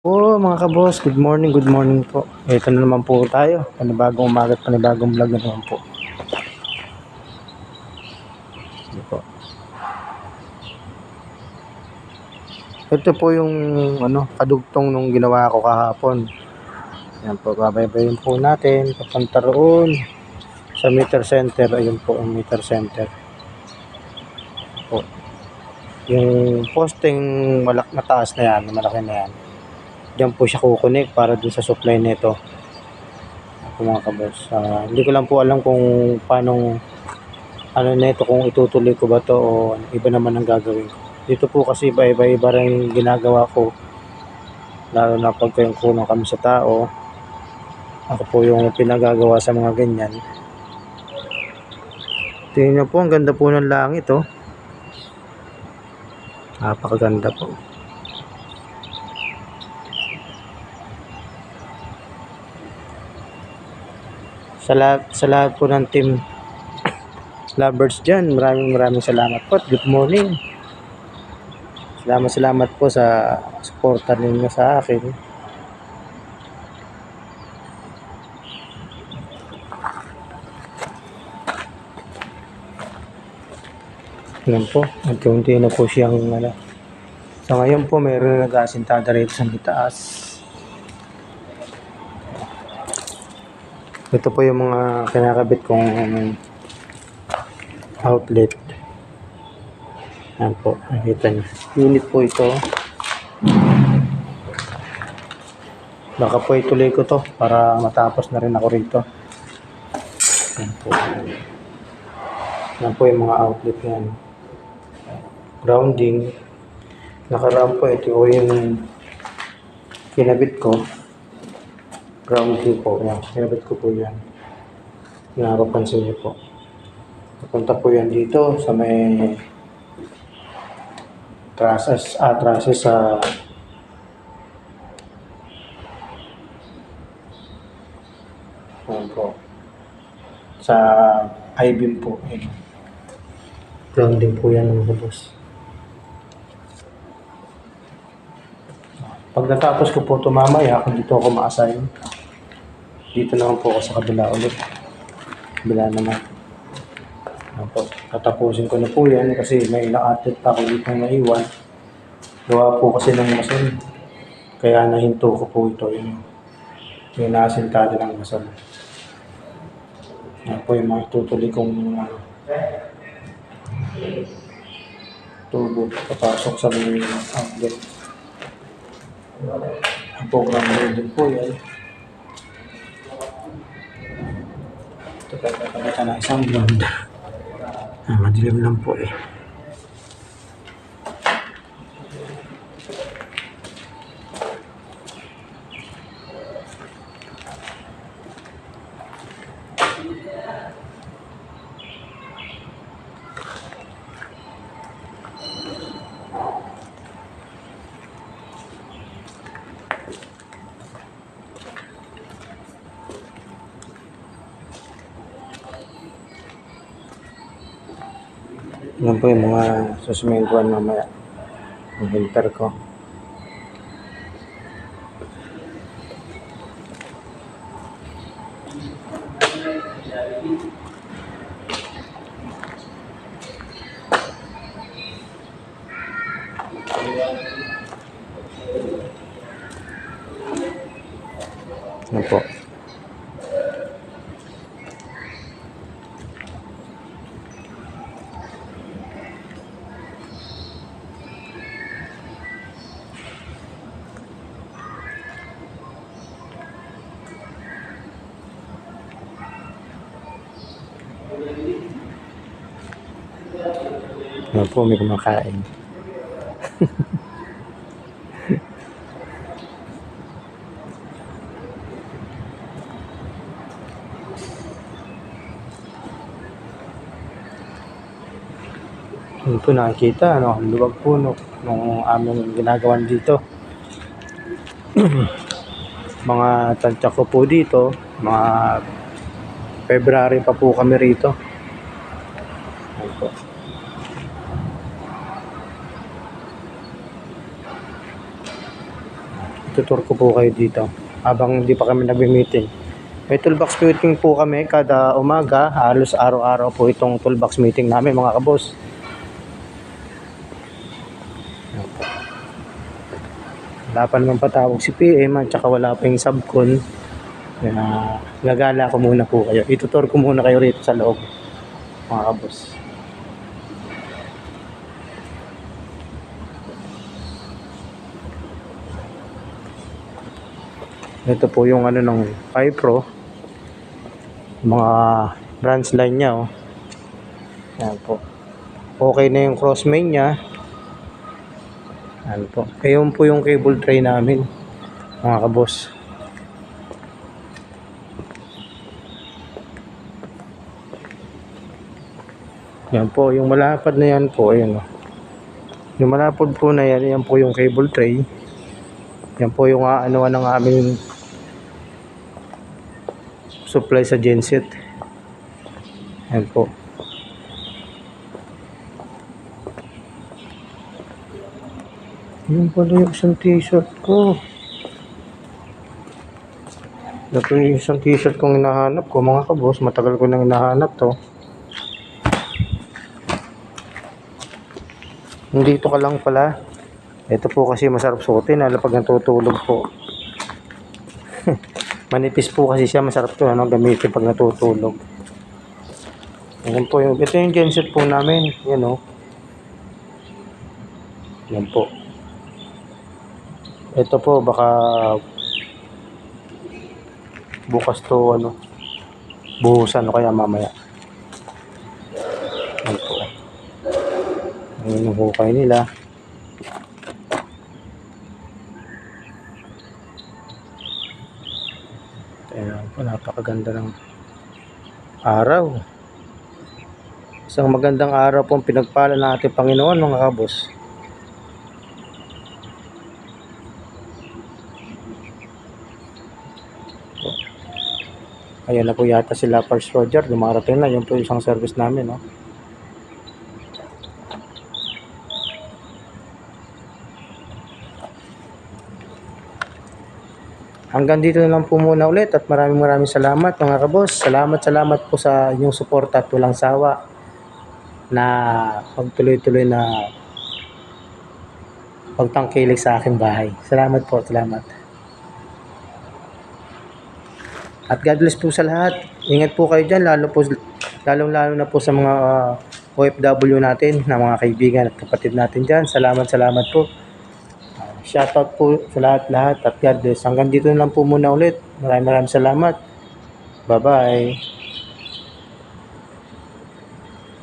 Mga kaboss, good morning po. Ito na naman po tayo. Panibagong umaga at panibagong vlog na naman po. Ito po. Ito po yung kadugtong nung ginawa ko kahapon. Yan po, babaybayin po natin papunta roon sa meter center. Ayun po ang meter center. Po. Yung posting mataas na yan, malaki na yan. Diyan po siya kukunik para dun sa supply nito. Mga kaboss, hindi ko lang po alam kung paano nito, kung itutuloy ko ba to o iba naman ang gagawin ko. Dito po kasi iba rin ginagawa ko, lalo na pag kayong kulang kami sa tao. Ako po yung pinagagawa sa mga ganyan. Tingnan nyo po, ang ganda po ng langit, oh. Napakaganda po. Sa lahat po ng team lovers dyan, maraming salamat po at good morning. Salamat po sa suporta ninyo sa akin. Yan po, unti-unti na po siyang So ngayon po mayroon na nag-asintada rito sa taas. Ito po yung mga kinakabit kong outlet. Yan po, nakita nyo. Unit po ito. Baka po ituloy ko to para matapos na rin ako rito. Yan po. Yan po yung mga outlet yan. Grounding. Nakaraan po ito yung kinabit ko. Grounding po. Yan. Kinabit ko po yan. Napapansin niyo po. Napunta po yan dito sa may trusses sa po. Sa I-beam po. Grounding po yan mga boss. Pag natapos ko po ito mamaya, kung dito ako ma-assign, dito naman po ako sa kabila ulit. Kabila naman. Tatapusin ko na po yan kasi may ilang outlet pa ako dito naiwan. Gawa po kasi ng mason. Kaya nahinto ko po ito. Yung naasintada ng mason. Yan po yung mga tutuloy kong tubo papasok sa mga outlet. Ang program din po yan. Ito pa ipapagkita ng isang blond. Madilim lang po eh. Yan po yung mga susumentuan mamaya. Yung filter ko. Yan po. Yan po, may kumakain. Yun po nakikita, ang luwag po nung aming ginagawan dito. Mga tansya ko po dito, mga February pa po kami rito. Yan po. itutur ko po kayo dito habang hindi pa kami nagme-meeting. May toolbox meeting po kami kada umaga, halos araw-araw po itong toolbox meeting namin mga kaboss. Wala pa naman patawag si PM at saka wala pa yung subcon. Kaya gagala ko muna po kayo. Itutur ko muna kayo rito sa loob mga kaboss. Ito po yung ano ng Pro, mga branch line niya oh. Yan po. Okay na yung cross main niya. Yan po. Ayun po yung cable tray namin mga kaboss. Yan po, yung malapad na yan po, ayun oh. Yung malapad po na yan, yan po yung cable tray. Yan po yung aanuan ng aming supply sa genset. Yan po. Yun pala yung isang t-shirt ko. Ito yung isang t-shirt kong hinahanap ko mga kaboss. Matagal ko nang hinahanap to. Dito ka lang pala. Ito po kasi masarap suotin lalo pag natutulog po. Manipis po kasi siya, masarap to gamitin pag natutulog. Yan po yung, ito yung genset po namin. Yan oh. Yan po. Ito po baka bukas to buhusan o kaya mamaya. Yan po. Ayan yung hukay nila. Ayan po, napakaganda ng araw. Isang magandang araw po ang pinagpala ng ating Panginoon mga kabos. Ayan na po yata sila First Roger, dumarating na. Yun po isang service namin no. Hanggang dito na lang po muna ulit at maraming salamat mga kabos. Salamat po sa inyong suporta at walang sawa na pagtuloy-tuloy na pagtangkilik sa aking bahay. Salamat po, salamat. At God bless po sa lahat. Ingat po kayo dyan, lalong-lalo na po sa mga OFW natin, na mga kaibigan at kapatid natin dyan. Salamat po. Shoutout po sa lahat at God bless. Hanggang dito na lang po muna ulit. Maraming salamat. Bye-bye.